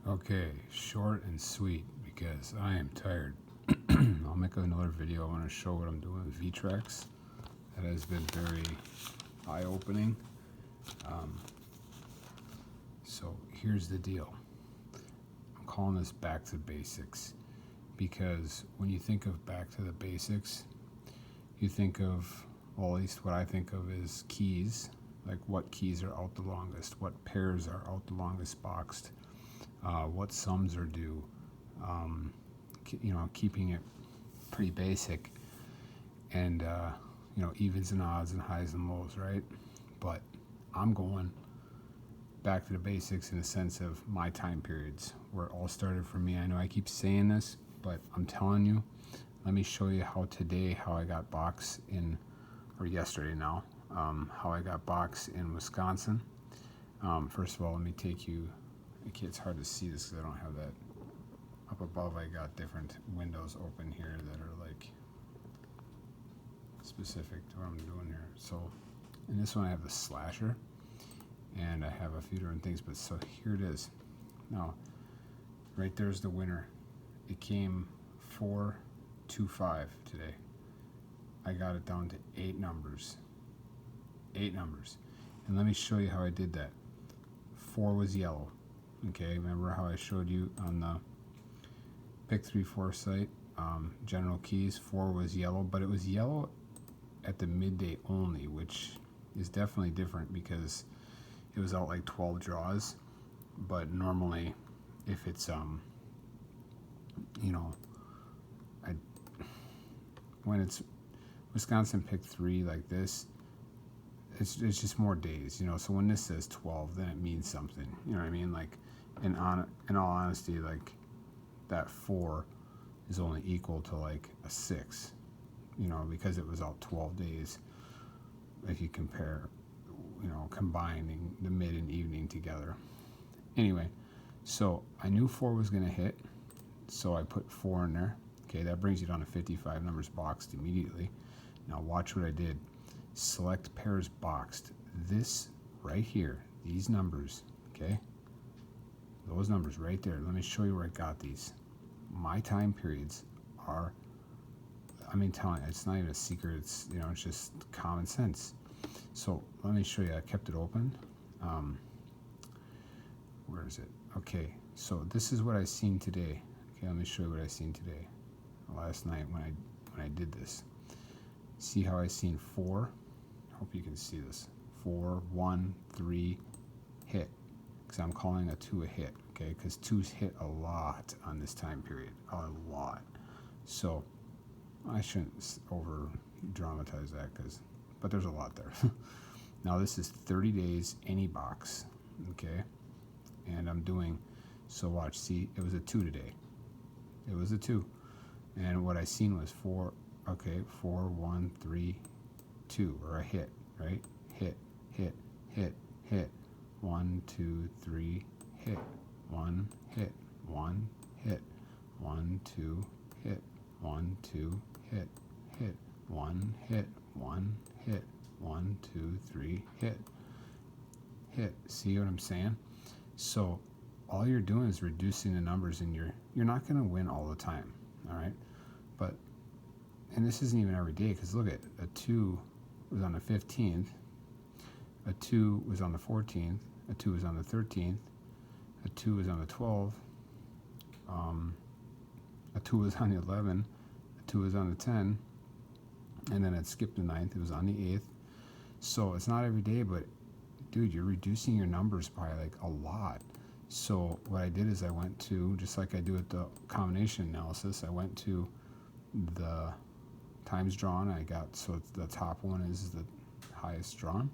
Okay, short and sweet because I am tired. I'll make another video. I want to show what I'm doing with v-trax. That has been very eye-opening. So here's the deal. I'm calling this back to basics because when you think of back to the basics, you think of, well, at least what I think of is keys, like what keys are out the longest, what pairs are out the longest boxed, what sums are due, keeping it pretty basic, and evens and odds and highs and lows, right? But I'm going back to the basics in the sense of my time periods, where it all started for me. I know I keep saying this, but I'm telling you, let me show you how I got box in, or yesterday now, how I got box in Wisconsin. First of all, let me take you, it's hard to see this because I don't have that up above. I got different windows open here that are like specific to what I'm doing here. So in this one I have the slasher and I have a few different things, but so here it is. Now right there's the winner. It came 425 today. I got it down to 8 numbers. And let me show you how I did that. 4 was yellow. Okay, remember how I showed you on the Pick 3-4 site, general keys, 4 was yellow, but it was yellow at the midday only, which is definitely different because it was out like 12 draws. But normally if it's when it's Wisconsin Pick 3 like this, it's just more days, so when this says 12, then it means something, you know what I mean? Like in all honesty, like that 4 is only equal to like a 6, because it was out 12 days. If you compare, combining the mid and evening together. Anyway, so I knew 4 was going to hit, so I put 4 in there. Okay, that brings you down to 55 numbers boxed immediately. Now watch what I did. Select pairs boxed. This right here, these numbers, okay? Those numbers right there. Let me show you where I got these. My time periods are, telling you, it's not even a secret. It's, it's just common sense. So let me show you. I kept it open. Where is it? Okay, so this is what I seen today. Okay, let me show you what I seen today. Last night when I did this. See how I seen 4? Hope you can see this. 4, 1, 3, hit. Because I'm calling a 2 a hit. Okay, because 2's hit a lot on this time period. A lot. So I shouldn't over dramatize that, but there's a lot there. Now this is 30 days, any box. Okay, and I'm doing, so watch, see, it was a 2 today. It was a 2. And what I seen was 4, okay, 4, 1, 3, 2, or a hit, right? Hit, hit, hit, hit. 1, 2, 3, hit. 1, hit. 1, hit. 1, 2, hit. 1, 2, hit. Hit. 1, hit. 1, hit. 1, 2, 3, hit. Hit. See what I'm saying? So all you're doing is reducing the numbers, and you're not going to win all the time, all right? But, and this isn't even every day, because look at, a 2 was on the 15th, a 2 was on the 14th, a 2 was on the 13th, a 2 was on the 12th, a 2 was on the 11th, a 2 was on the 10, and then it skipped the 9th, it was on the 8th. So it's not every day, but dude, you're reducing your numbers by like a lot. So what I did is I went to, just like I do at the combination analysis, I went to the times drawn. I got, so the top one is the highest drawn,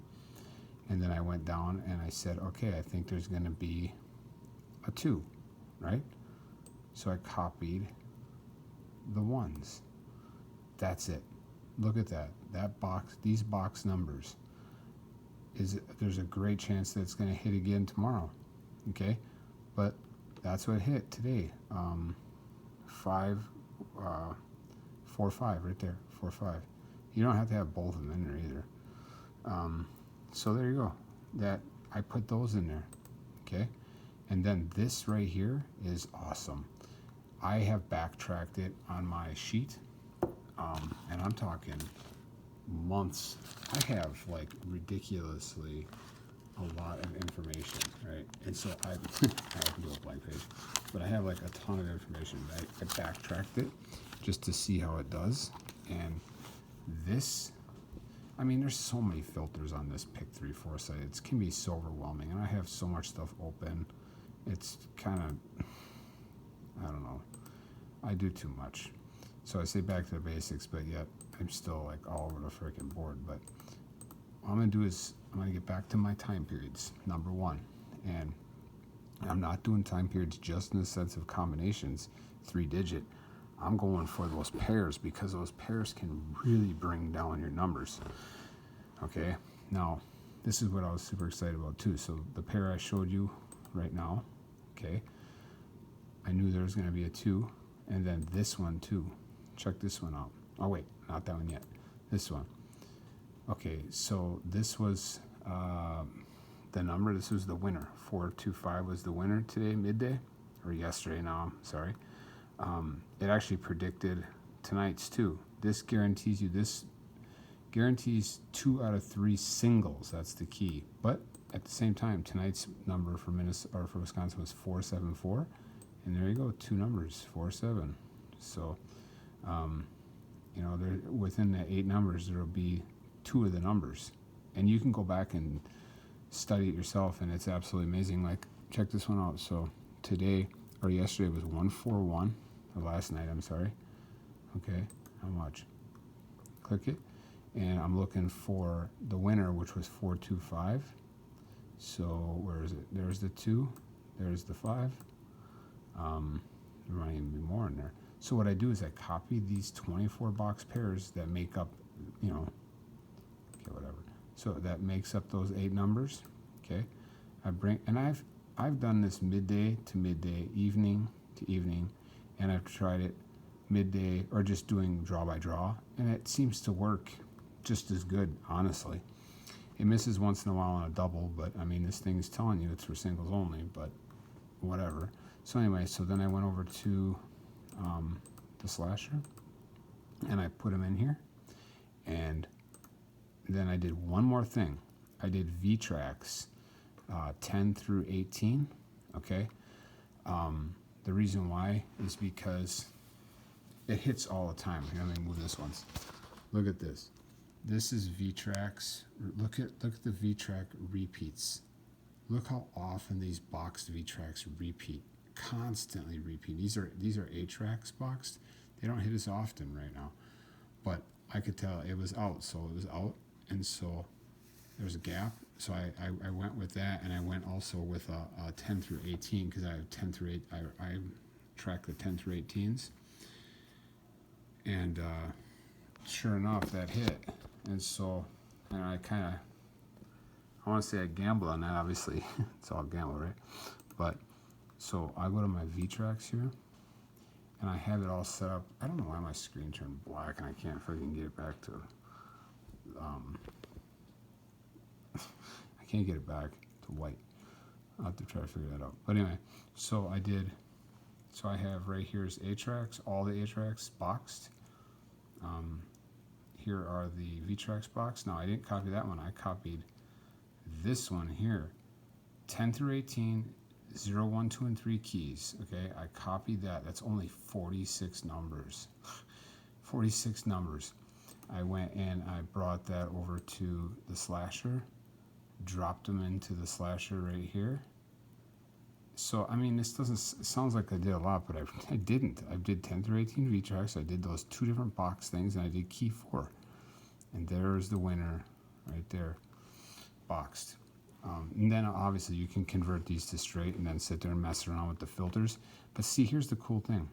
and then I went down and I said, okay, I think there's going to be a 2, right? So I copied the 1s. That's it. Look at that. That box, these box numbers, there's a great chance that it's going to hit again tomorrow. Okay, but that's what hit today. 4, 5 right there. 4, 5. You don't have to have both of them in there either. So there you go. That I put those in there. Okay, And then this right here is awesome. I have backtracked it on my sheet, and I'm talking months. I have like ridiculously a lot of information, right? And so I can do a blank page, but I have like a ton of information. I backtracked it just to see how it does. And this, I mean, there's so many filters on this Pick 3-4 site. It can be so overwhelming, and I have so much stuff open. It's kind of, I don't know. I do too much. So I say back to the basics, but yet I'm still like all over the freaking board. But what I'm going to do is I'm going to get back to my time periods, number one. And I'm not doing time periods just in the sense of combinations, 3-digit. I'm going for those pairs because those pairs can really bring down your numbers. Okay, now this is what I was super excited about too. So the pair I showed you right now, okay, I knew there was going to be a 2, and then this one too. Check this one out. Oh wait, not that one yet. This one. Okay, so this was the number. This was the winner. 425 was the winner today, midday, or yesterday now, I'm sorry. It actually predicted tonight's too. This guarantees 2 out of 3 singles. That's the key. But at the same time, tonight's number for Minnesota or for Wisconsin was 474, and there you go, 2 numbers, 4-7. So, you know, there within the 8 numbers, there will be 2 of the numbers, and you can go back and study it yourself, and it's absolutely amazing. Like, check this one out. So today or yesterday was 141, or last night, I'm sorry. Okay, how much? Click it, and I'm looking for the winner, which was 425. So where is it? There's the 2, there's the 5. There might even be more in there. So what I do is I copy these 24 box pairs that make up, you know, okay, whatever. So that makes up those 8 numbers. Okay, and I've done this midday to midday, evening to evening, and I've tried it midday or just doing draw by draw, and it seems to work just as good, honestly. It misses once in a while on a double, but I mean, this thing is telling you it's for singles only, but whatever. So anyway, so then I went over to the slasher, and I put them in here, and then I did one more thing. I did v-trax 10 through 18, okay? The reason why is because it hits all the time. Here, let me move this once. Look at this. This is v-trax. Look at the v-trax repeats. Look how often these boxed v-trax repeat. Constantly repeat. These are a-trax boxed. They don't hit as often right now, but I could tell it was out, so it was out, and so there's a gap. So I went with that, and I went also with a 10 through 18 because I have 10 through 8. I track the 10 through 18s, and sure enough, that hit. And so, and I want to say I gambled on that. Obviously, it's all gamble, right? But so I go to my v-trax here, and I have it all set up. I don't know why my screen turned black, and I can't freaking get it back to. I can't get it back to white. I'll have to try to figure that out. But anyway, so I did. So I have right here is a-trax, all the a-trax boxed. Here are the v-trax boxed. Now I didn't copy that one. I copied this one here, 10 through 18. 0, 1, 2, and 3 keys. Okay, I copied that. That's only 46 numbers. 46 numbers. I went and I brought that over to the slasher, dropped them into the slasher right here. So, I mean, this doesn't, it sounds like I did a lot, but I didn't. I did 10 through 18 v-trax. I did those 2 different box things, and I did key 4. And there's the winner right there, boxed. And then obviously you can convert these to straight and then sit there and mess around with the filters. But see, here's the cool thing.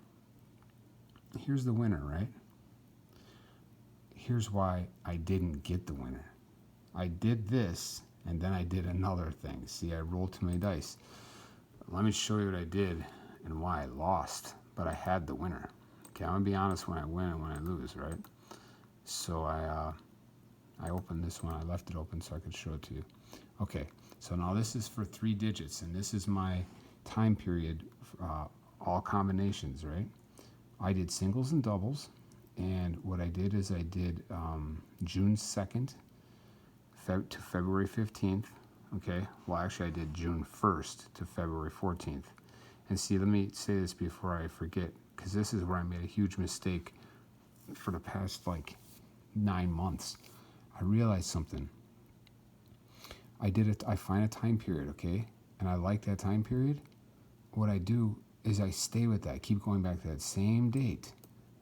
Here's the winner, right? Here's why I didn't get the winner. I did this, and then I did another thing. See, I rolled too many dice. Let me show you what I did and why I lost, but I had the winner. Okay, I'm gonna be honest when I win and when I lose, right? So I opened this one. I left it open so I could show it to you. Okay, so now this is for 3 digits, and this is my time period, all combinations, right? I did singles and doubles, and what I did is I did June 2nd to February 15th. Okay, well, actually, I did June 1st to February 14th. And see, let me say this before I forget, because this is where I made a huge mistake for the past like 9 months. I realized something. I find a time period, okay, and I like that time period. What I do is I stay with that, keep going back to that same date,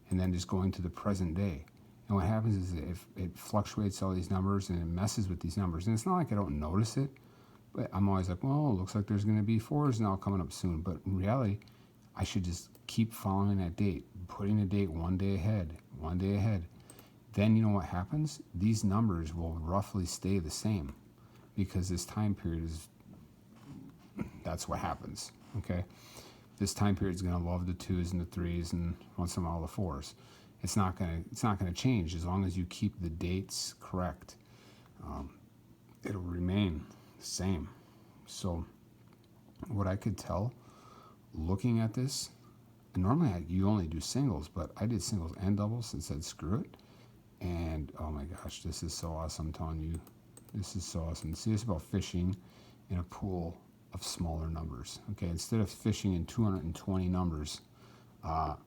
and then just going to the present day. And what happens is it fluctuates all these numbers and it messes with these numbers. And it's not like I don't notice it, but I'm always like, well, it looks like there's going to be 4s now coming up soon. But in reality, I should just keep following that date, putting the date one day ahead, one day ahead. Then you know what happens? These numbers will roughly stay the same because this time period that's what happens, okay? This time period is going to love the 2s and the 3s and once in a while the 4s. It's not going to change as long as you keep the dates correct. It'll remain the same. So what I could tell looking at this, and normally you only do singles, but I did singles and doubles and said screw it. And oh my gosh, this is so awesome. I'm telling you, this is so awesome. See, it's about fishing in a pool of smaller numbers. Okay, instead of fishing in 220 numbers, oh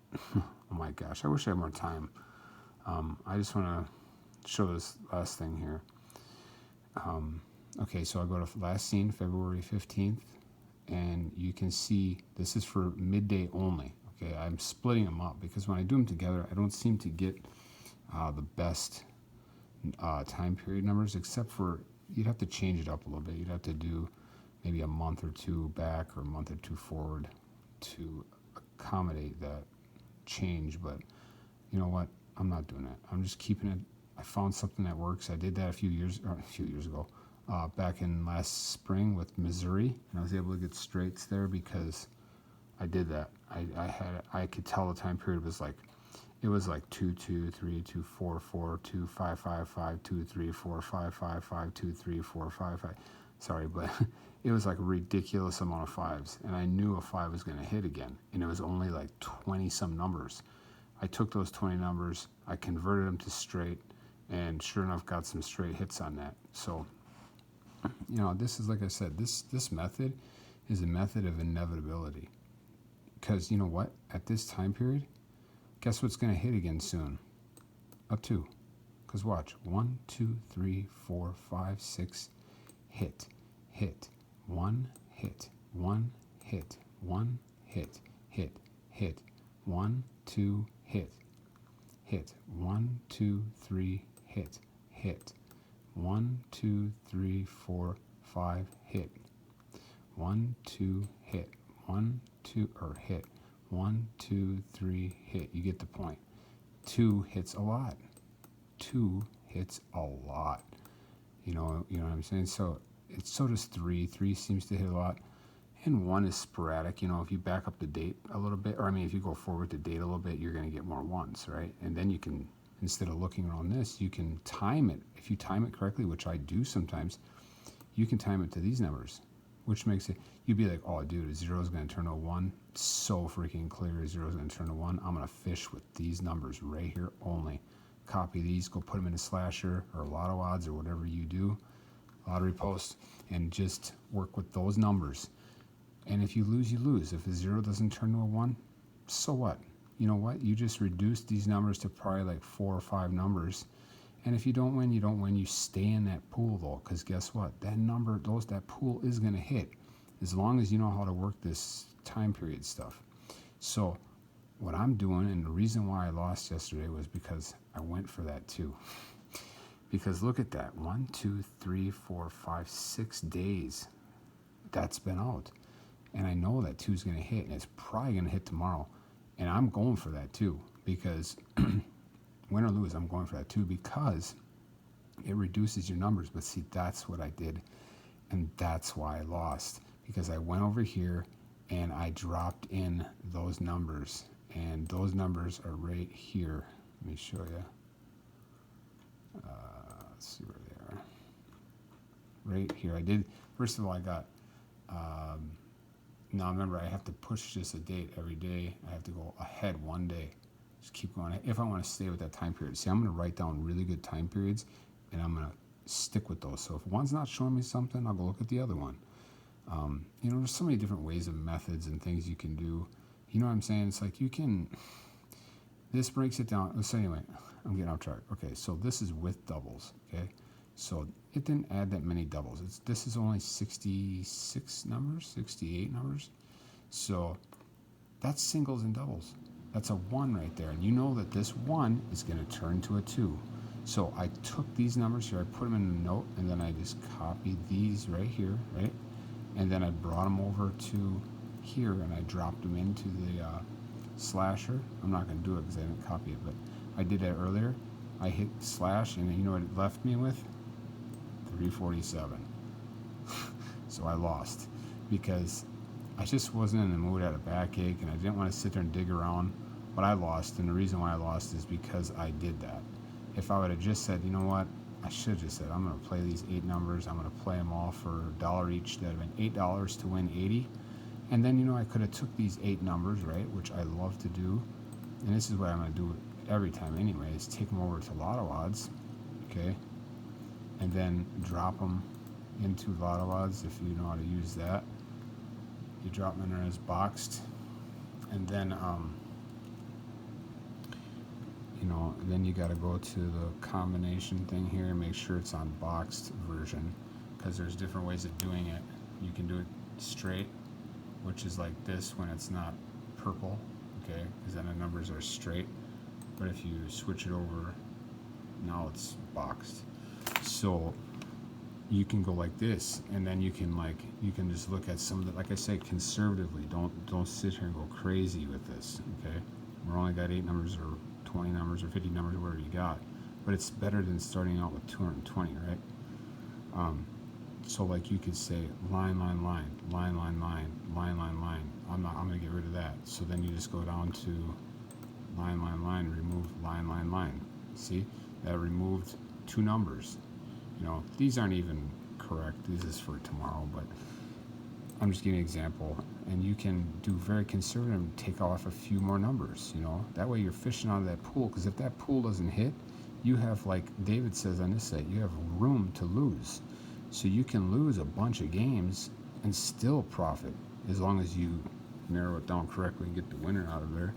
my gosh, I wish I had more time. I just want to show this last thing here. Okay, so I go to last seen February 15th, and you can see this is for midday only. Okay, I'm splitting them up because when I do them together, I don't seem to get the best time period numbers, except for you'd have to change it up a little bit. You'd have to do maybe a month or two back or a month or two forward to accommodate that change. But you know what? I'm not doing that. I'm just keeping it. I found something that works. I did that a few years ago, back in last spring with Missouri, and I was able to get straights there because I did that. I could tell the time period was like, it was like 2 2 3 2 4 4 2 5 5 5 2 3 4 5 5 5 2 3 4 5 5. Sorry, but it was like a ridiculous amount of 5s, and I knew a 5 was going to hit again, and it was only like 20 some numbers. I took those 20 numbers, I converted them to straight, and sure enough, got some straight hits on that. So, you know, this is, like I said, this method is a method of inevitability, because you know what? At this time period, guess what's going to hit again soon? A 2. Because watch, 1, 2, 3, 4, 5, 6, hit, hit, 1, hit, 1, hit, 1, hit, hit, hit, 1, 2, hit, hit, 1, 2, 3, hit, hit, 1, 2, 3, 4, 5, hit, 1, 2, hit, 1, 2, or hit, 1, 2, 3, hit. You get the point. 2 hits a lot. 2 hits a lot. You know what I'm saying? So does 3. 3 seems to hit a lot. And 1 is sporadic. You know, if you back up the date a little bit, or I mean, if you go forward the date a little bit, you're going to get more 1s, right? And then you can, instead of looking around this, you can time it. If you time it correctly, which I do sometimes, you can time it to these numbers, which makes it, you'd be like, oh, dude, a 0 is going to turn to a 1. It's so freaking clear. A 0 is going to turn to 1. I'm going to fish with these numbers right here only. Copy these, go put them in a slasher or lotto odds or whatever you do, lottery post, and just work with those numbers. And if you lose, you lose. If a 0 doesn't turn to a 1, so what? You know what? You just reduce these numbers to probably like 4 or 5 numbers. And if you don't win, you don't win. You stay in that pool, though, because guess what? That pool is going to hit as long as you know how to work this time period stuff. So what I'm doing, and the reason why I lost yesterday was because I went for that too. Because look at that. 1, 2, 3, 4, 5, 6 days. That's been out. And I know that 2 is going to hit, and it's probably going to hit tomorrow. And I'm going for that too, because win or lose, I'm going for that too, because it reduces your numbers. But see, that's what I did, and that's why I lost, because I went over here and I dropped in those numbers, and those numbers are right here. Let me show you. Let's see where they are. Right here. I did, first of all, I got Now remember, I have to push this a date every day. I have to go ahead one day. Just keep going if I want to stay with that time period. See, I'm going to write down really good time periods, and I'm going to stick with those. So if one's not showing me something, I'll go look at the other one. You know, there's so many different ways and methods and things you can do. You know what I'm saying? It's like you can, this breaks it down. So anyway, I'm getting off track. Okay, so this is with doubles, okay? So it didn't add that many doubles. This is only 66 numbers, 68 numbers. So that's singles and doubles. That's a 1 right there. And you know that this 1 is going to turn to a 2. So I took these numbers here, I put them in a note, and then I just copied these right here, right? And then I brought them over to here, and I dropped them into the slasher. I'm not going to do it because I didn't copy it, but I did that earlier. I hit slash, and you know what it left me with? 347. So I lost because I just wasn't in the mood. I had a backache, and I didn't want to sit there and dig around. But I lost, and the reason why I lost is because I did that. If I would have just said, you know what, I should have just said, I'm going to play these 8 numbers. I'm going to play them all for $1 each. That would have been $8 to win 80. And then, you know, I could have took these 8 numbers, right, which I love to do. And this is what I'm going to do every time anyway, is take them over to Lotto odds, okay, and then drop them into Lotto odds if you know how to use that. You drop them in there as boxed, and then you know, then you got to go to the combination thing here and make sure it's on boxed version, because there's different ways of doing it. You can do it straight, which is like this when it's not purple, okay, because then the numbers are straight. But if you switch it over, now it's boxed. So you can go like this, and then you can just look at some of the, like I said, conservatively. Don't sit here and go crazy with this, okay? We're only got 8 numbers or 20 numbers or 50 numbers, whatever you got, but it's better than starting out with 220, right? So like you could say line, line, line, line, line, line, line, line, line. I'm gonna get rid of that. So then you just go down to line, line, line, remove line, line, line. See, that removed 2 numbers. You know, these aren't even correct. This is for tomorrow, but I'm just giving an example. And you can do very conservative and take off a few more numbers, you know. That way you're fishing out of that pool, because if that pool doesn't hit, you have, like David says on this site, you have room to lose. So you can lose a bunch of games and still profit, as long as you narrow it down correctly and get the winner out of there,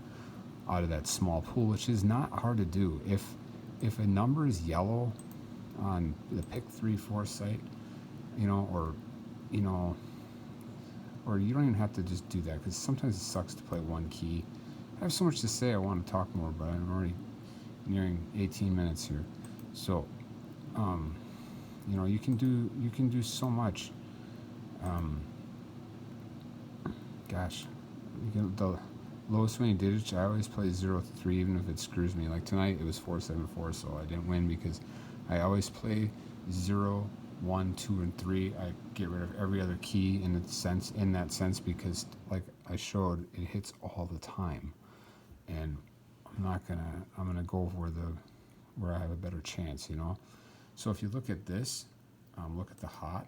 out of that small pool, which is not hard to do. If a number is yellow on the pick 3-4 site, you know, or you know, or you don't even have to just do that, because sometimes it sucks to play one key. I have so much to say. I want to talk more, but I'm already nearing 18 minutes here. So, you know, you can do so much. Gosh, the lowest winning digits, I always play 0-3, even if it screws me. Like tonight, it was 4-7-4, so I didn't win, because I always play 0, 1, 2, and 3. I get rid of every other key in that sense, because like I showed, it hits all the time, and I'm gonna go where I have a better chance, you know. So if you look at this, look at the hot.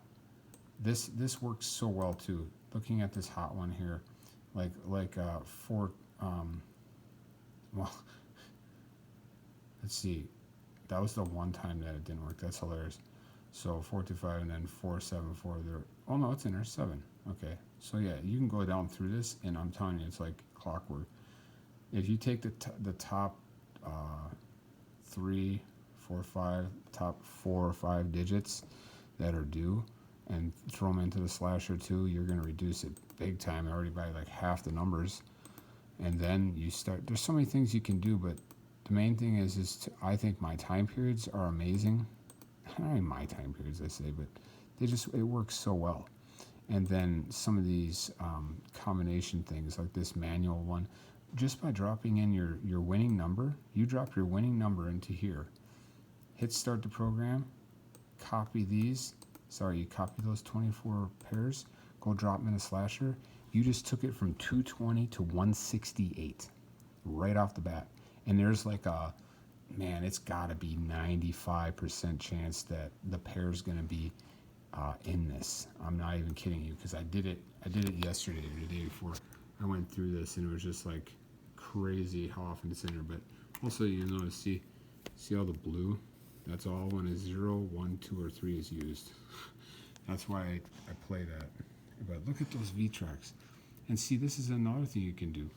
This works so well too. Looking at this hot one here, like well, let's see. That was the one time that it didn't work. That's hilarious. So 4-5 and then 4-7-4 there. Oh no, it's in there 7. Okay. So yeah, you can go down through this, and I'm telling you, it's like clockwork. If you take the top 3, 4, 5, top 4 or 5 digits that are due, and throw them into the slasher too, you're going to reduce it big time, already by like half the numbers. And then you start, there's so many things you can do, but the main thing is I think my time periods are amazing. Not even my time periods, I say, but it works so well. And then some of these combination things, like this manual one, just by dropping in your winning number, you drop your winning number into here, hit start the program, copy you copy those 24 pairs, go drop them in a slasher. You just took it from 220 to 168 right off the bat. And there's like it's got to be 95% chance that the pair's going to be in this. I'm not even kidding you, because I did it yesterday or the day before. I went through this and it was just like crazy how often it's in there. But also you notice, see all the blue? That's all when a 0, 1, 2, or 3 is used. That's why I play that. But look at those v-trax. And see, this is another thing you can do.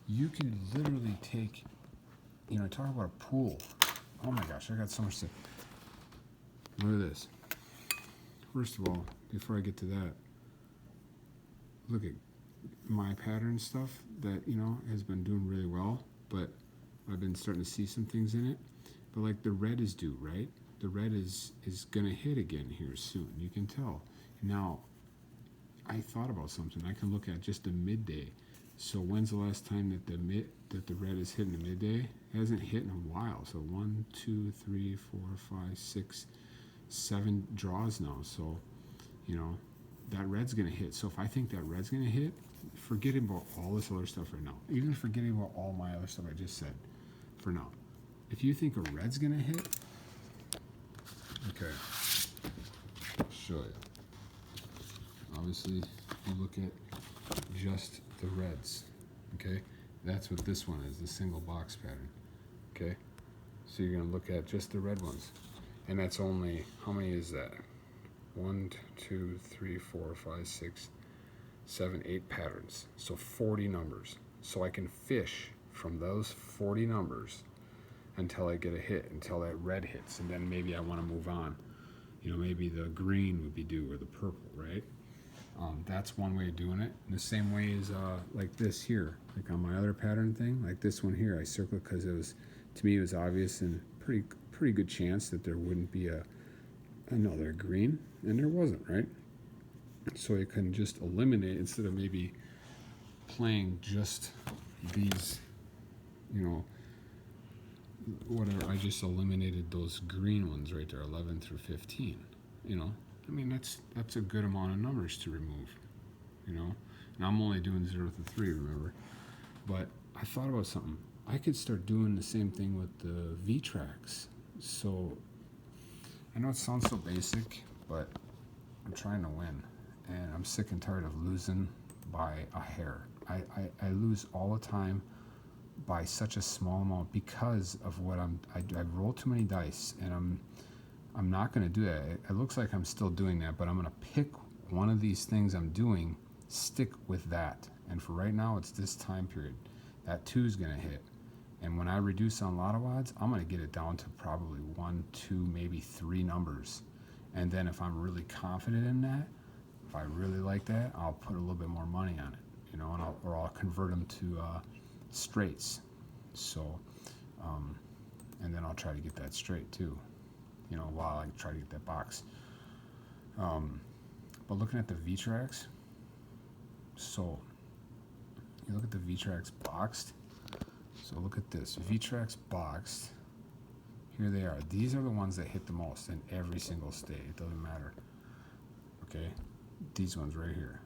You can literally take, talk about a pool. Oh my gosh, I got so much to. Look at this. First of all, before I get to that, look at my pattern stuff that, has been doing really well, but I've been starting to see some things in it. But like the red is due, right? The red is gonna hit again here soon. You can tell. Now, I thought about something. I can look at just the midday. So when's the last time that the red is hitting the midday? It hasn't hit in a while. So 1, 2, 3, 4, 5, 6, 7 draws now. So, that red's gonna hit. So if I think that red's gonna hit, forget about all this other stuff right now. Even forgetting about all my other stuff I just said for now. If you think a red's gonna hit, okay, I'll show you. Obviously, you look at just the reds, okay? That's what this one is, the single box pattern, okay? So you're gonna look at just the red ones. And that's only, how many is that? 1, 2, 3, 4, 5, 6, 7, 8 patterns. So 40 numbers. So I can fish from those 40 numbers until I get a hit, until that red hits, and then maybe I want to move on. Maybe the green would be due, or the purple, right? That's one way of doing it. And the same way is like this here, like on my other pattern thing, like this one here, I circled because to me it was obvious and pretty good chance that there wouldn't be another green, and there wasn't, right? So you can just eliminate, instead of maybe playing just these, whatever, I just eliminated those green ones right there, 11 through 15. That's a good amount of numbers to remove, and I'm only doing 0 through 3, remember. But I thought about something. I could start doing the same thing with the v-trax. So I know it sounds so basic, but I'm trying to win, and I'm sick and tired of losing by a hair. I lose all the time by such a small amount because of what I roll too many dice, and I'm not going to do that. It looks like I'm still doing that, but I'm going to pick one of these things I'm doing, stick with that. And for right now, it's this time period. That 2 is going to hit. And when I reduce on lotto odds, I'm going to get it down to probably 1, 2, maybe 3 numbers. And then if I'm really confident in that, if I really like that, I'll put a little bit more money on it, and I'll convert them to straights. So, and then I'll try to get that straight too, while I try to get that box. But looking at the v-trax, so you look at the v-trax boxed. So look at this, v-trax boxed. Here they are. These are the ones that hit the most in every single state. It doesn't matter. Okay, these ones right here,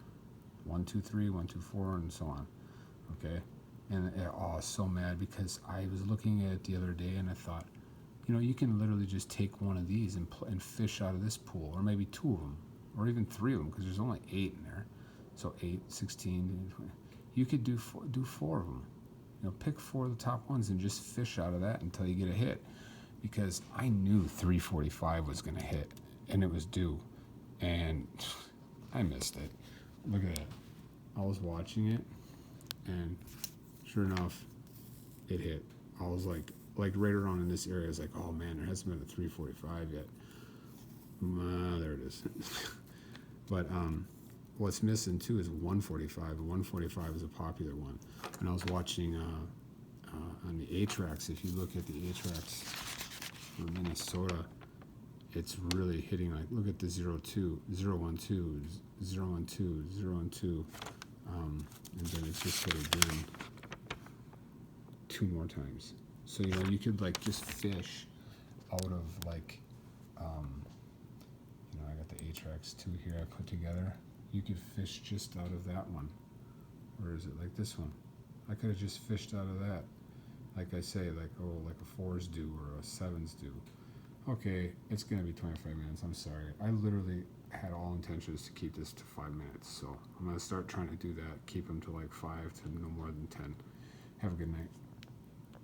1, 2, 3, 1, 2, 4, and so on. Okay, and I was so mad because I was looking at it the other day and I thought, you can literally just take one of these and fish out of this pool, or maybe 2 of them, or even 3 of them, because there's only 8 in there. So 8, 16, 20. You could do 4 of them. Pick 4 of the top ones and just fish out of that until you get a hit. Because I knew 345 was going to hit, and it was due, and I missed it. Look at that. I was watching it, and sure enough, it hit. I was like right around in this area. I was like, oh man, there hasn't been a 345 yet. There it is. But what's missing too is 145. 145 is a popular one. And I was watching on the v-trax. If you look at the v-trax for Minnesota, it's really hitting, like, look at the 0-2, 0-1-2, 0-1-2, 0-1-2, and then it's just hit again 2 more times. So you could like just fish out of like I got the v-trax 2 here I put together. You could fish just out of that one. Or is it like this one? I could have just fished out of that. Like I say, like a 4's due or a 7's due. Okay, it's gonna be 25 minutes. I'm sorry. I literally had all intentions to keep this to 5 minutes. So I'm going to start trying to do that. Keep them to like 5 to no more than 10. Have a good night.